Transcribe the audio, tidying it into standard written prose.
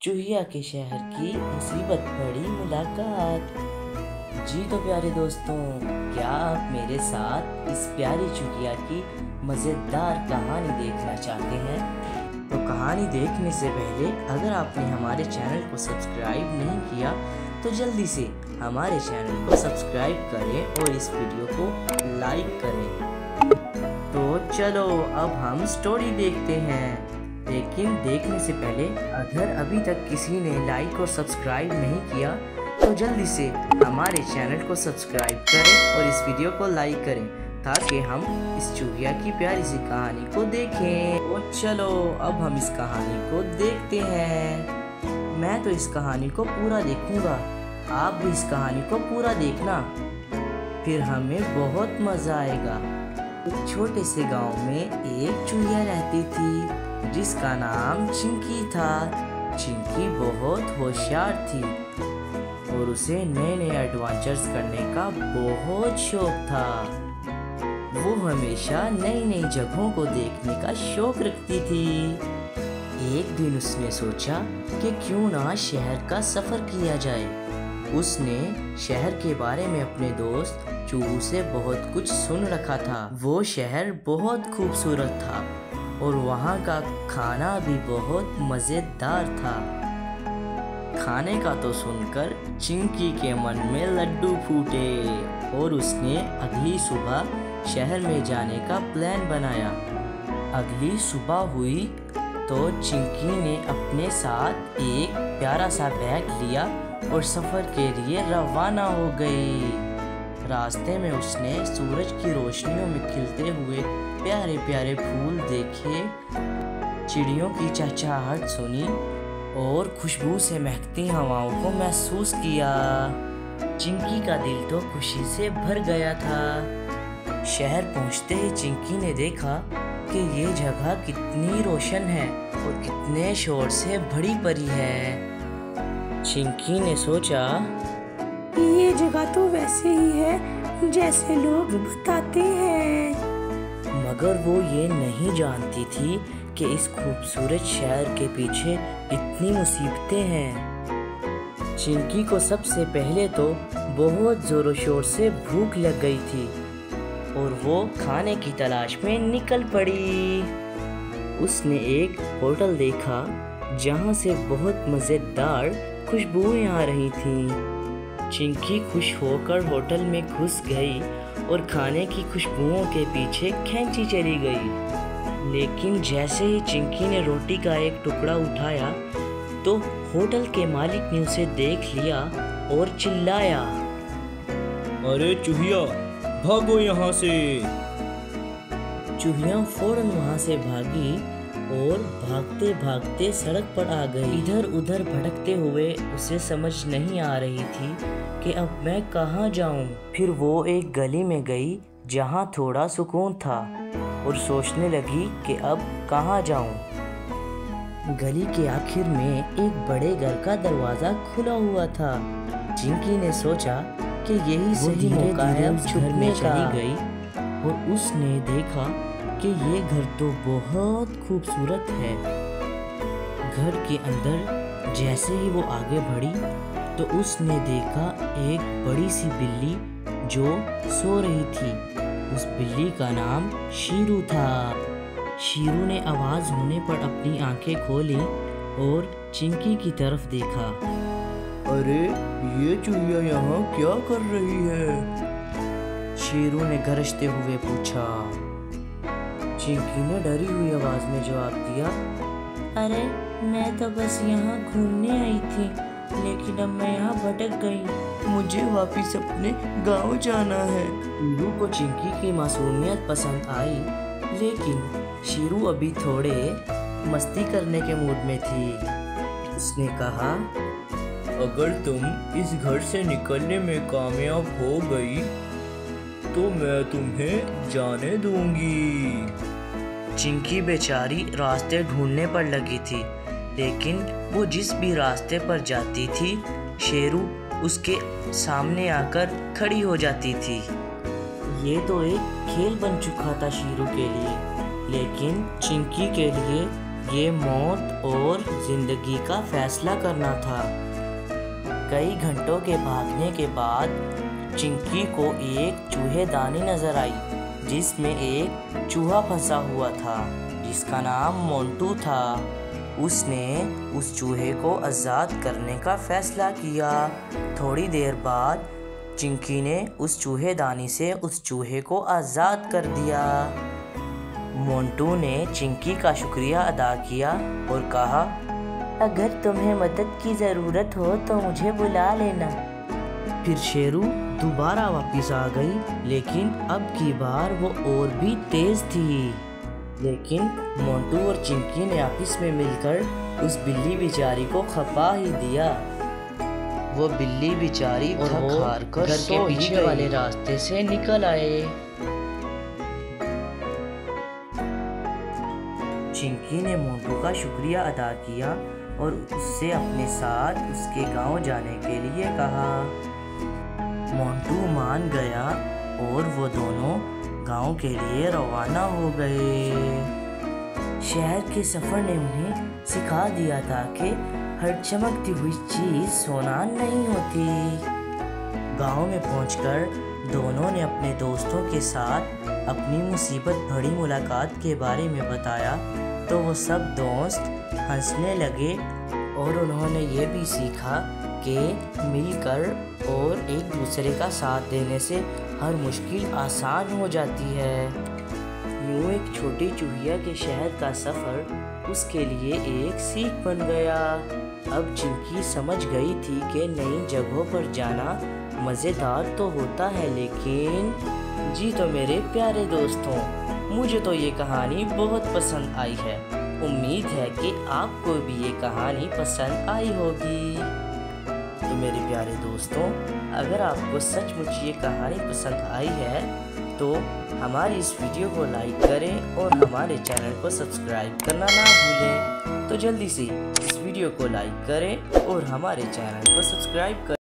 चूहिया के शहर की मुसीबत बड़ी मुलाकात। जी तो प्यारे दोस्तों, क्या आप मेरे साथ इस प्यारी चूहिया की मज़ेदार कहानी देखना चाहते हैं? तो कहानी देखने से पहले अगर आपने हमारे चैनल को सब्सक्राइब नहीं किया तो जल्दी से हमारे चैनल को सब्सक्राइब करें और इस वीडियो को लाइक करें। तो चलो अब हम स्टोरी देखते हैं, लेकिन देखने से पहले अगर अभी तक किसी ने लाइक और सब्सक्राइब नहीं किया तो जल्दी से हमारे चैनल को सब्सक्राइब करें और इस वीडियो को लाइक करें ताकि हम इस चूहिया की प्यारी सी कहानी को देखें। तो चलो अब हम इस कहानी को देखते हैं। मैं तो इस कहानी को पूरा देखूंगा, आप भी इस कहानी को पूरा देखना, फिर हमें बहुत मज़ा आएगा। एक छोटे से गांव में एक चूहिया रहती थी जिसका नाम चिंकी था। चिंकी बहुत होशियार थी और उसे नए नए एडवेंचर्स करने का बहुत शौक था। वो हमेशा नई नई जगहों को देखने का शौक रखती थी। एक दिन उसने सोचा कि क्यों ना शहर का सफ़र किया जाए। उसने शहर के बारे में अपने दोस्त चूहू से बहुत कुछ सुन रखा था। वो शहर बहुत खूबसूरत था और वहाँ का खाना भी बहुत मज़ेदार था। खाने का तो सुनकर चिंकी के मन में लड्डू फूटे और उसने अगली सुबह शहर में जाने का प्लान बनाया। अगली सुबह हुई तो चिंकी ने अपने साथ एक प्यारा सा बैग लिया और सफ़र के लिए रवाना हो गई। रास्ते में उसने सूरज की रोशनियों में खिलते हुए प्यारे प्यारे फूल देखे, चिड़ियों की चहचहाहट सुनी और खुशबू से महकती हवाओं को महसूस किया। चिंकी का दिल तो खुशी से भर गया था। शहर पहुंचते ही चिंकी ने देखा कि ये जगह कितनी रोशन है और कितने शोर से भरी पड़ी है। चिंकी ने सोचा, ये जगह तो वैसे ही है जैसे लोग बताते हैं। मगर वो ये नहीं जानती थी कि इस खूबसूरत शहर के पीछे इतनी मुसीबतें हैं। चिंकी को सबसे पहले तो बहुत ज़ोरों शोर से भूख लग गई थी और वो खाने की तलाश में निकल पड़ी। उसने एक होटल देखा जहाँ से बहुत मज़ेदार खुशबुएं आ रही थीं। चिंकी खुश होकर होटल में घुस गई और खाने की खुशबुओं के पीछे खींची चली गई। लेकिन जैसे ही चिंकी ने रोटी का एक टुकड़ा उठाया तो होटल के मालिक ने उसे देख लिया और चिल्लाया, अरे चूहिया, भागो यहाँ से। चूहिया फौरन वहाँ से भागी और भागते भागते सड़क पर आ गई। इधर उधर भटकते हुए उसे समझ नहीं आ रही थी कि अब मैं कहाँ जाऊँ। फिर वो एक गली में गई जहाँ थोड़ा सुकून था और सोचने लगी कि अब कहाँ जाऊँ। गली के आखिर में एक बड़े घर का दरवाज़ा खुला हुआ था। चिंकी ने सोचा कि यही सही मौका है अब छुपने का। चली गई और उसने देखा कि ये घर तो बहुत खूबसूरत है। घर के अंदर जैसे ही वो आगे बढ़ी तो उसने देखा एक बड़ी सी बिल्ली जो सो रही थी। उस बिल्ली का नाम शीरू था। शीरू ने आवाज़ होने पर अपनी आंखें खोली और चिंकी की तरफ देखा। अरे ये चूहिया यहाँ क्या कर रही है? शीरू ने गरजते हुए पूछा। चिंकी ने डरी हुई आवाज़ में जवाब दिया, अरे मैं तो बस यहाँ घूमने आई थी, लेकिन अब मैं यहाँ भटक गई। मुझे वापस अपने गांव जाना है। शीरू को चिंकी की मासूमियत पसंद आई, लेकिन शीरू अभी थोड़े मस्ती करने के मूड में थी। उसने कहा, अगर तुम इस घर से निकलने में कामयाब हो गई तो मैं तुम्हें जाने दूंगी। चिंकी बेचारी रास्ते ढूंढने पर लगी थी, लेकिन वो जिस भी रास्ते पर जाती थी शेरू उसके सामने आकर खड़ी हो जाती थी। ये तो एक खेल बन चुका था शीरू के लिए, लेकिन चिंकी के लिए ये मौत और जिंदगी का फैसला करना था। कई घंटों के भागने के बाद चिंकी को एक चूहेदानी नजर आई, जिसमें एक चूहा फंसा हुआ था जिसका नाम मोंटू था। उसने उस चूहे को आज़ाद करने का फैसला किया। थोड़ी देर बाद चिंकी ने उस चूहेदानी से उस चूहे को आज़ाद कर दिया। मोंटू ने चिंकी का शुक्रिया अदा किया और कहा, अगर तुम्हें मदद की ज़रूरत हो तो मुझे बुला लेना। फिर शेरू दोबारा वापस आ गई, लेकिन अब की बार वो और भी तेज थी। लेकिन मोंटू और चिंकी ने आपस में मिलकर उस बिल्ली बेचारी को खपा ही दिया। वो बिल्ली बेचारी और थक हार कर घर के पीछे वाले रास्ते से निकल आए। चिंकी ने मोंटू का शुक्रिया अदा किया और उससे अपने साथ उसके गांव जाने के लिए कहा। मोंटू मान गया और वो दोनों गांव के लिए रवाना हो गए। शहर के सफर ने उन्हें सिखा दिया था कि हर चमकती हुई चीज सोना नहीं होती। गांव में पहुंचकर दोनों ने अपने दोस्तों के साथ अपनी मुसीबत भरी मुलाकात के बारे में बताया, तो वो सब दोस्त हंसने लगे और उन्होंने ये भी सीखा कि मिलकर और एक दूसरे का साथ देने से हर मुश्किल आसान हो जाती है। यूँ एक छोटी चूहिया के शहर का सफ़र उसके लिए एक सीख बन गया। अब चिंकी समझ गई थी कि नई जगहों पर जाना मज़ेदार तो होता है, लेकिन जी तो मेरे प्यारे दोस्तों, मुझे तो ये कहानी बहुत पसंद आई है। उम्मीद है कि आपको भी ये कहानी पसंद आई होगी। तो मेरे प्यारे दोस्तों, अगर आपको सचमुच ये कहानी पसंद आई है तो हमारी इस वीडियो को लाइक करें और हमारे चैनल को सब्सक्राइब करना ना भूलें। तो जल्दी से इस वीडियो को लाइक करें और हमारे चैनल को सब्सक्राइब करें।